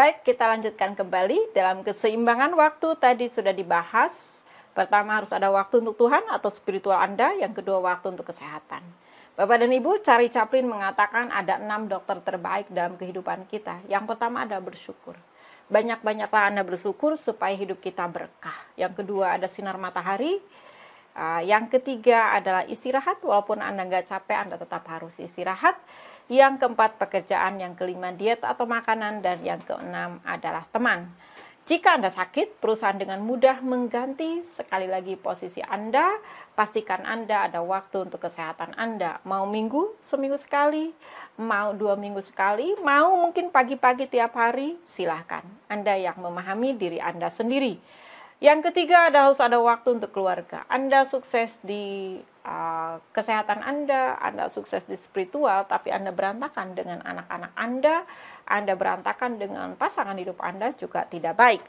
Baik, kita lanjutkan kembali. Dalam keseimbangan waktu tadi sudah dibahas. Pertama, harus ada waktu untuk Tuhan atau spiritual Anda. Yang kedua, waktu untuk kesehatan. Bapak dan Ibu, Charlie Chaplin mengatakan ada 6 dokter terbaik dalam kehidupan kita. Yang pertama adalah bersyukur. Banyak-banyaklah Anda bersyukur supaya hidup kita berkah. Yang kedua ada sinar matahari. Yang ketiga adalah istirahat. Walaupun Anda nggak capek, Anda tetap harus istirahat. Yang keempat pekerjaan, yang kelima diet atau makanan, dan yang keenam adalah teman. Jika Anda sakit, perusahaan dengan mudah mengganti sekali lagi posisi Anda. Pastikan Anda ada waktu untuk kesehatan Anda. Mau seminggu sekali, mau 2 minggu sekali, mau mungkin pagi-pagi tiap hari, silahkan. Anda yang memahami diri Anda sendiri. Yang ketiga adalah harus ada waktu untuk keluarga. Anda sukses di kesehatan Anda sukses di spiritual, tapi Anda berantakan dengan anak-anak Anda berantakan dengan pasangan hidup Anda juga tidak baik.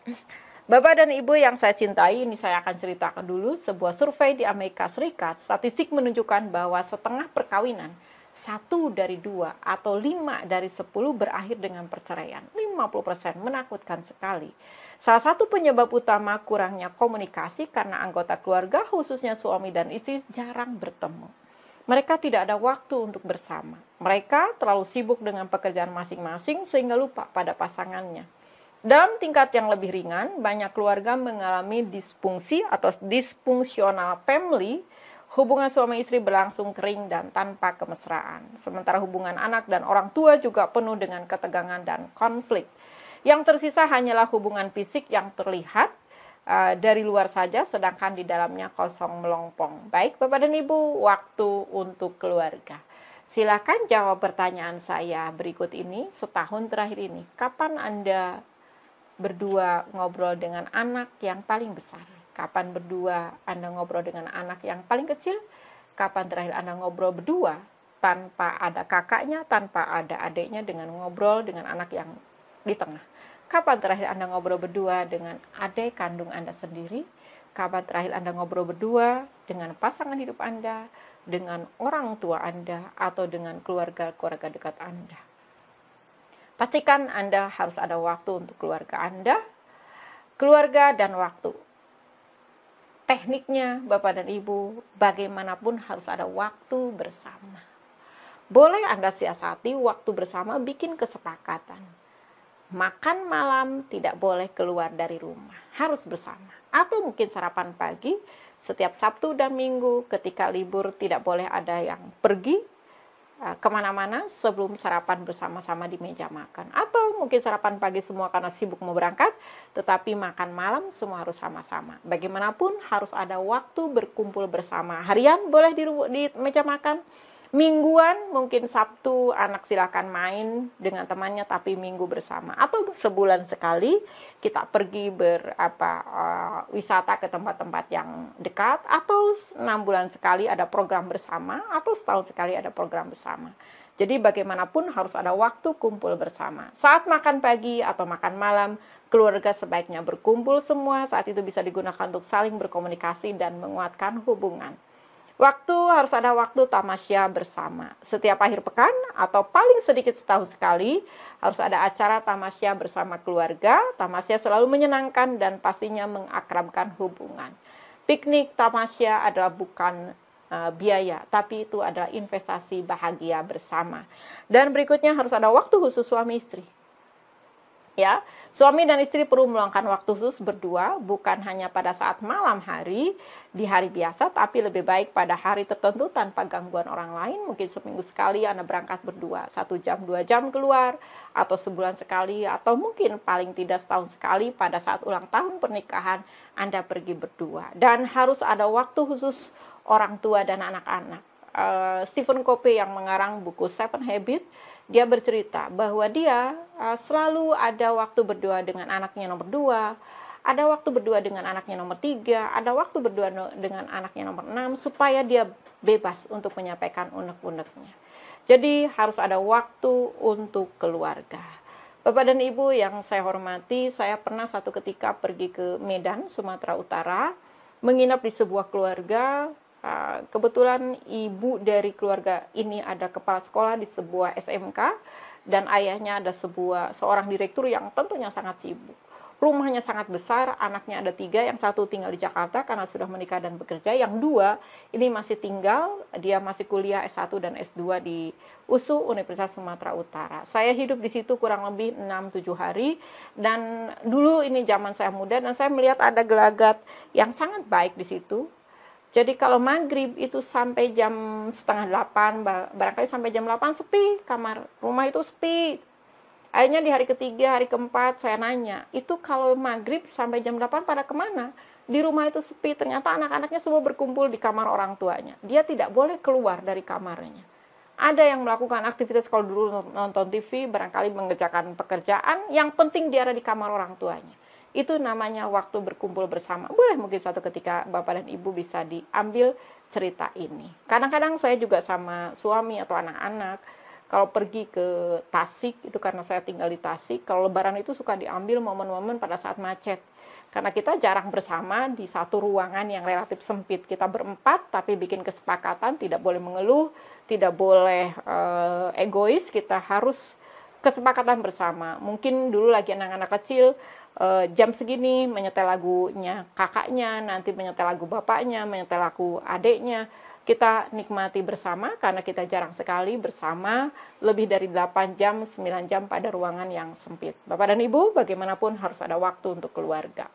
Bapak dan Ibu yang saya cintai, ini saya akan ceritakan dulu sebuah survei di Amerika Serikat. Statistik menunjukkan bahwa setengah perkawinan, 1 dari 2 atau 5 dari 10 berakhir dengan perceraian. 50%, menakutkan sekali. Salah satu penyebab utama kurangnya komunikasi karena anggota keluarga, khususnya suami dan istri, jarang bertemu. Mereka tidak ada waktu untuk bersama. Mereka terlalu sibuk dengan pekerjaan masing-masing sehingga lupa pada pasangannya. Dalam tingkat yang lebih ringan, banyak keluarga mengalami disfungsi atau dysfunctional family. Hubungan suami istri berlangsung kering dan tanpa kemesraan. Sementara hubungan anak dan orang tua juga penuh dengan ketegangan dan konflik. Yang tersisa hanyalah hubungan fisik yang terlihat dari luar saja, sedangkan di dalamnya kosong melompong. Baik Bapak dan Ibu, waktu untuk keluarga. Silakan jawab pertanyaan saya berikut ini. Setahun terakhir ini, kapan Anda berdua ngobrol dengan anak yang paling besar? Kapan berdua Anda ngobrol dengan anak yang paling kecil? Kapan terakhir Anda ngobrol berdua tanpa ada kakaknya, tanpa ada adiknya, dengan ngobrol dengan anak yang di tengah? Kapan terakhir Anda ngobrol berdua dengan adik kandung Anda sendiri? Kapan terakhir Anda ngobrol berdua dengan pasangan hidup Anda, dengan orang tua Anda, atau dengan keluarga-keluarga dekat Anda? Pastikan Anda harus ada waktu untuk keluarga Anda, keluarga dan waktu. Tekniknya, Bapak dan Ibu, bagaimanapun harus ada waktu bersama. Boleh Anda siasati waktu bersama, bikin kesepakatan. Makan malam tidak boleh keluar dari rumah, harus bersama. Atau mungkin sarapan pagi, setiap Sabtu dan Minggu ketika libur tidak boleh ada yang pergi kemana-mana sebelum sarapan bersama-sama di meja makan. Atau mungkin sarapan pagi semua karena sibuk mau berangkat, tetapi makan malam semua harus sama-sama. Bagaimanapun harus ada waktu berkumpul bersama. Harian boleh di meja makan. Mingguan mungkin Sabtu anak silakan main dengan temannya, tapi Minggu bersama. Atau sebulan sekali kita pergi wisata ke tempat-tempat yang dekat, atau 6 bulan sekali ada program bersama, atau setahun sekali ada program bersama. Jadi bagaimanapun harus ada waktu kumpul bersama. Saat makan pagi atau makan malam, keluarga sebaiknya berkumpul semua. Saat itu bisa digunakan untuk saling berkomunikasi dan menguatkan hubungan. Waktu harus ada waktu tamasya bersama. Setiap akhir pekan atau paling sedikit setahun sekali harus ada acara tamasya bersama keluarga. Tamasya selalu menyenangkan dan pastinya mengakrabkan hubungan. Piknik tamasya adalah bukan biaya, tapi itu adalah investasi bahagia bersama. Dan berikutnya harus ada waktu khusus suami istri. Ya, suami dan istri perlu meluangkan waktu khusus berdua, bukan hanya pada saat malam hari, di hari biasa, tapi lebih baik pada hari tertentu tanpa gangguan orang lain. Mungkin seminggu sekali Anda berangkat berdua, 1 jam, 2 jam keluar, atau sebulan sekali, atau mungkin paling tidak setahun sekali pada saat ulang tahun pernikahan Anda pergi berdua. Dan harus ada waktu khusus orang tua dan anak-anak. Stephen Covey yang mengarang buku Seven Habits, dia bercerita bahwa dia selalu ada waktu berdua dengan anaknya nomor 2, ada waktu berdua dengan anaknya nomor 3, ada waktu berdua dengan anaknya nomor 6, supaya dia bebas untuk menyampaikan unek-uneknya. Jadi harus ada waktu untuk keluarga. Bapak dan Ibu yang saya hormati, saya pernah satu ketika pergi ke Medan, Sumatera Utara, menginap di sebuah keluarga. Kebetulan ibu dari keluarga ini ada kepala sekolah di sebuah SMK, dan ayahnya ada seorang direktur yang tentunya sangat sibuk. Rumahnya sangat besar, anaknya ada 3, yang 1 tinggal di Jakarta karena sudah menikah dan bekerja, yang 2 ini masih tinggal, dia masih kuliah S1 dan S2 di USU Universitas Sumatera Utara. Saya hidup di situ kurang lebih 6-7 hari, dan dulu ini zaman saya muda, dan saya melihat ada gelagat yang sangat baik di situ. Jadi kalau maghrib itu sampai jam setengah 8, barangkali sampai jam 8 sepi, kamar rumah itu sepi. Akhirnya di hari ketiga, hari keempat saya nanya, itu kalau maghrib sampai jam 8 pada kemana? Di rumah itu sepi, ternyata anak-anaknya semua berkumpul di kamar orang tuanya. Dia tidak boleh keluar dari kamarnya. Ada yang melakukan aktivitas, kalau dulu nonton TV, barangkali mengerjakan pekerjaan, yang penting dia ada di kamar orang tuanya. Itu namanya waktu berkumpul bersama. Boleh mungkin suatu ketika Bapak dan Ibu bisa diambil cerita ini. Kadang-kadang saya juga sama suami atau anak-anak, kalau pergi ke Tasik, itu karena saya tinggal di Tasik, kalau lebaran itu suka diambil momen-momen pada saat macet. Karena kita jarang bersama di satu ruangan yang relatif sempit. Kita berempat, tapi bikin kesepakatan, tidak boleh mengeluh, tidak boleh egois, kita harus kesepakatan bersama. Mungkin dulu lagi anak-anak kecil, jam segini menyetel lagunya kakaknya, nanti menyetel lagu bapaknya, menyetel lagu adiknya. Kita nikmati bersama karena kita jarang sekali bersama lebih dari 8 jam, 9 jam pada ruangan yang sempit. Bapak dan Ibu, bagaimanapun harus ada waktu untuk keluarga.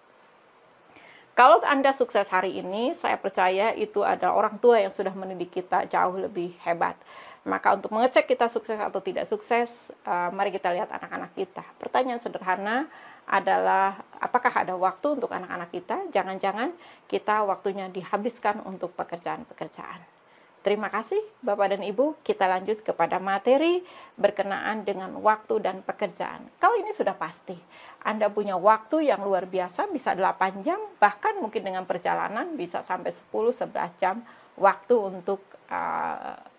Kalau Anda sukses hari ini, saya percaya itu adalah orang tua yang sudah mendidik kita jauh lebih hebat. Maka untuk mengecek kita sukses atau tidak sukses, mari kita lihat anak-anak kita. Pertanyaan sederhana adalah, apakah ada waktu untuk anak-anak kita? Jangan-jangan kita waktunya dihabiskan untuk pekerjaan-pekerjaan. Terima kasih Bapak dan Ibu, kita lanjut kepada materi berkenaan dengan waktu dan pekerjaan. Kalau ini sudah pasti, Anda punya waktu yang luar biasa, bisa 8 jam, bahkan mungkin dengan perjalanan bisa sampai 10-11 jam waktu untuk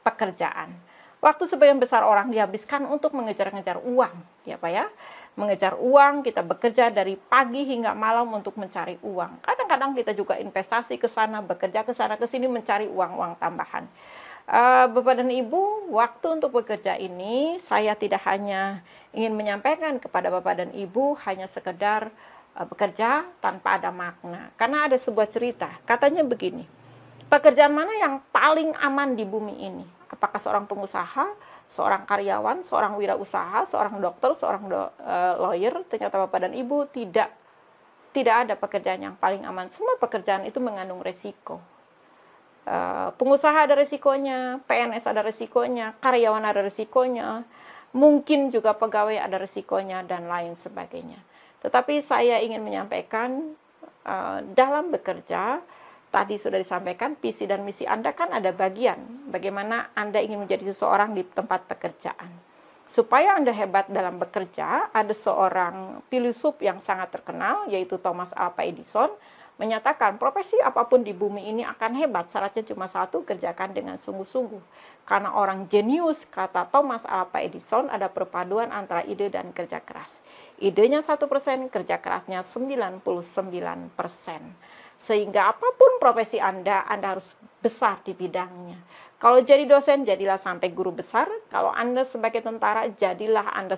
pekerjaan. Waktu sebagian besar orang dihabiskan untuk mengejar-ngejar uang, ya Pak ya. Mengejar uang, kita bekerja dari pagi hingga malam untuk mencari uang. Kadang-kadang kita juga investasi ke sana, bekerja ke sana ke sini mencari uang-uang tambahan. Bapak dan Ibu, waktu untuk bekerja ini saya tidak hanya ingin menyampaikan kepada Bapak dan Ibu hanya sekedar bekerja tanpa ada makna. Karena ada sebuah cerita, katanya begini, pekerjaan mana yang paling aman di bumi ini? Apakah seorang pengusaha, seorang karyawan, seorang wirausaha, seorang dokter, seorang lawyer? Ternyata Bapak dan Ibu, tidak ada pekerjaan yang paling aman. Semua pekerjaan itu mengandung resiko. Pengusaha ada resikonya, PNS ada resikonya, karyawan ada resikonya, mungkin juga pegawai ada resikonya, dan lain sebagainya. Tetapi saya ingin menyampaikan, dalam bekerja, tadi sudah disampaikan, visi dan misi Anda kan ada bagian bagaimana Anda ingin menjadi seseorang di tempat pekerjaan. Supaya Anda hebat dalam bekerja, ada seorang filsuf yang sangat terkenal, yaitu Thomas Alva Edison, menyatakan profesi apapun di bumi ini akan hebat, syaratnya cuma satu, kerjakan dengan sungguh-sungguh. Karena orang jenius, kata Thomas Alva Edison, ada perpaduan antara ide dan kerja keras. Idenya 1%, kerja kerasnya 99%. Sehingga apapun profesi Anda harus besar di bidangnya. Kalau jadi dosen, jadilah sampai guru besar. Kalau Anda sebagai tentara, jadilah Anda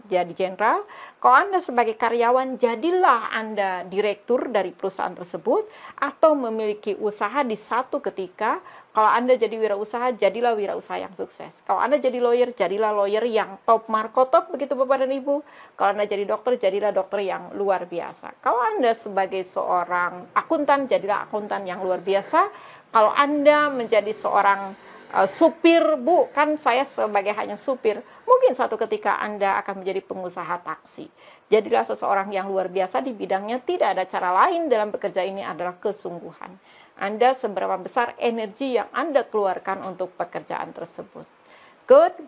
jadi jenderal. Kalau Anda sebagai karyawan, jadilah Anda direktur dari perusahaan tersebut atau memiliki usaha di satu ketika. Kalau Anda jadi wirausaha, jadilah wirausaha yang sukses. Kalau Anda jadi lawyer, jadilah lawyer yang top markotop, begitu Bapak dan Ibu. Kalau Anda jadi dokter, jadilah dokter yang luar biasa. Kalau Anda sebagai seorang akuntan, jadilah akuntan yang luar biasa. Kalau Anda menjadi seorang supir, Bu, kan saya sebagai hanya supir, mungkin satu ketika Anda akan menjadi pengusaha taksi. Jadilah seseorang yang luar biasa di bidangnya, tidak ada cara lain dalam bekerja ini adalah kesungguhan. Anda seberapa besar energi yang Anda keluarkan untuk pekerjaan tersebut.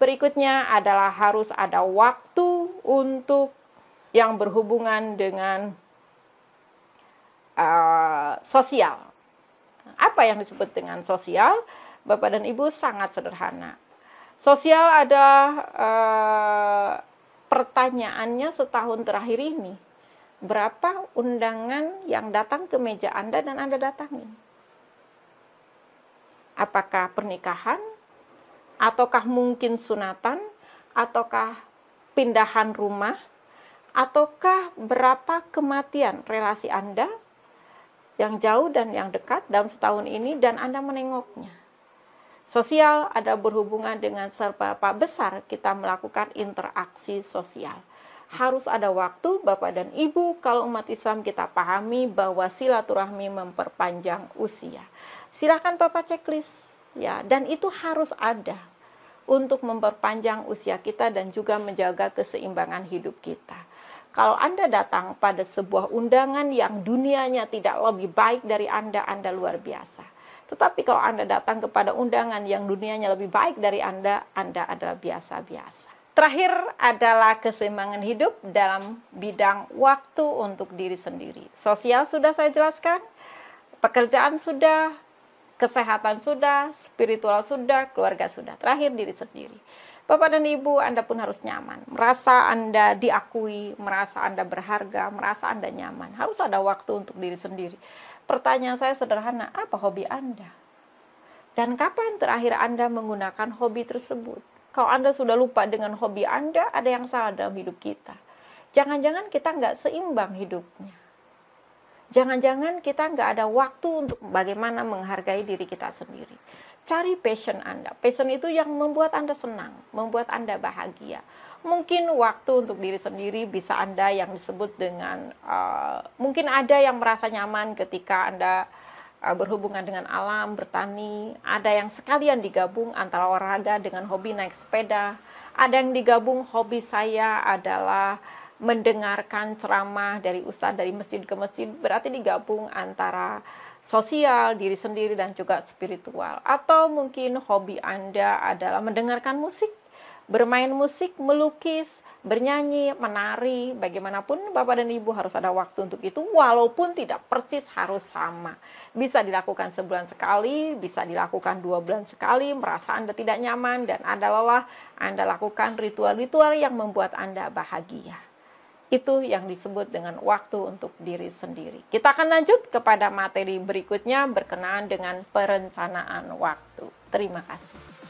Berikutnya adalah harus ada waktu untuk yang berhubungan dengan sosial. Apa yang disebut dengan sosial? Bapak dan Ibu, sangat sederhana. Sosial adalah pertanyaannya setahun terakhir ini. Berapa undangan yang datang ke meja Anda dan Anda datangi? Apakah pernikahan? Ataukah mungkin sunatan? Ataukah pindahan rumah, ataukah berapa kematian relasi Anda yang jauh dan yang dekat dalam setahun ini dan Anda menengoknya. Sosial ada berhubungan dengan seberapa besar kita melakukan interaksi sosial. Harus ada waktu, Bapak dan Ibu, kalau umat Islam kita pahami bahwa silaturahmi memperpanjang usia. Silakan Bapak checklist, ya, dan itu harus ada untuk memperpanjang usia kita dan juga menjaga keseimbangan hidup kita. Kalau Anda datang pada sebuah undangan yang dunianya tidak lebih baik dari Anda luar biasa. Tetapi kalau Anda datang kepada undangan yang dunianya lebih baik dari Anda adalah biasa-biasa. Terakhir adalah keseimbangan hidup dalam bidang waktu untuk diri sendiri. Sosial sudah saya jelaskan, pekerjaan sudah, kesehatan sudah, spiritual sudah, keluarga sudah. Terakhir diri sendiri. Bapak dan Ibu, Anda pun harus nyaman. Merasa Anda diakui, merasa Anda berharga, merasa Anda nyaman. Harus ada waktu untuk diri sendiri. Pertanyaan saya sederhana, apa hobi Anda? Dan kapan terakhir Anda menggunakan hobi tersebut? Kalau Anda sudah lupa dengan hobi Anda, ada yang salah dalam hidup kita. Jangan-jangan kita nggak seimbang hidupnya. Jangan-jangan kita nggak ada waktu untuk bagaimana menghargai diri kita sendiri. Cari passion Anda. Passion itu yang membuat Anda senang, membuat Anda bahagia. Mungkin waktu untuk diri sendiri bisa Anda yang disebut dengan, mungkin ada yang merasa nyaman ketika Anda berhubungan dengan alam, bertani. Ada yang sekalian digabung antara olahraga dengan hobi naik sepeda. Ada yang digabung hobi saya adalah mendengarkan ceramah dari ustadz dari masjid ke masjid, berarti digabung antara sosial, diri sendiri, dan juga spiritual. Atau mungkin hobi Anda adalah mendengarkan musik, bermain musik, melukis, bernyanyi, menari. Bagaimanapun Bapak dan Ibu harus ada waktu untuk itu, walaupun tidak persis harus sama. Bisa dilakukan sebulan sekali, bisa dilakukan 2 bulan sekali, merasa Anda tidak nyaman dan Anda lelah, Anda lakukan ritual-ritual yang membuat Anda bahagia. Itu yang disebut dengan waktu untuk diri sendiri. Kita akan lanjut kepada materi berikutnya berkenaan dengan perencanaan waktu. Terima kasih.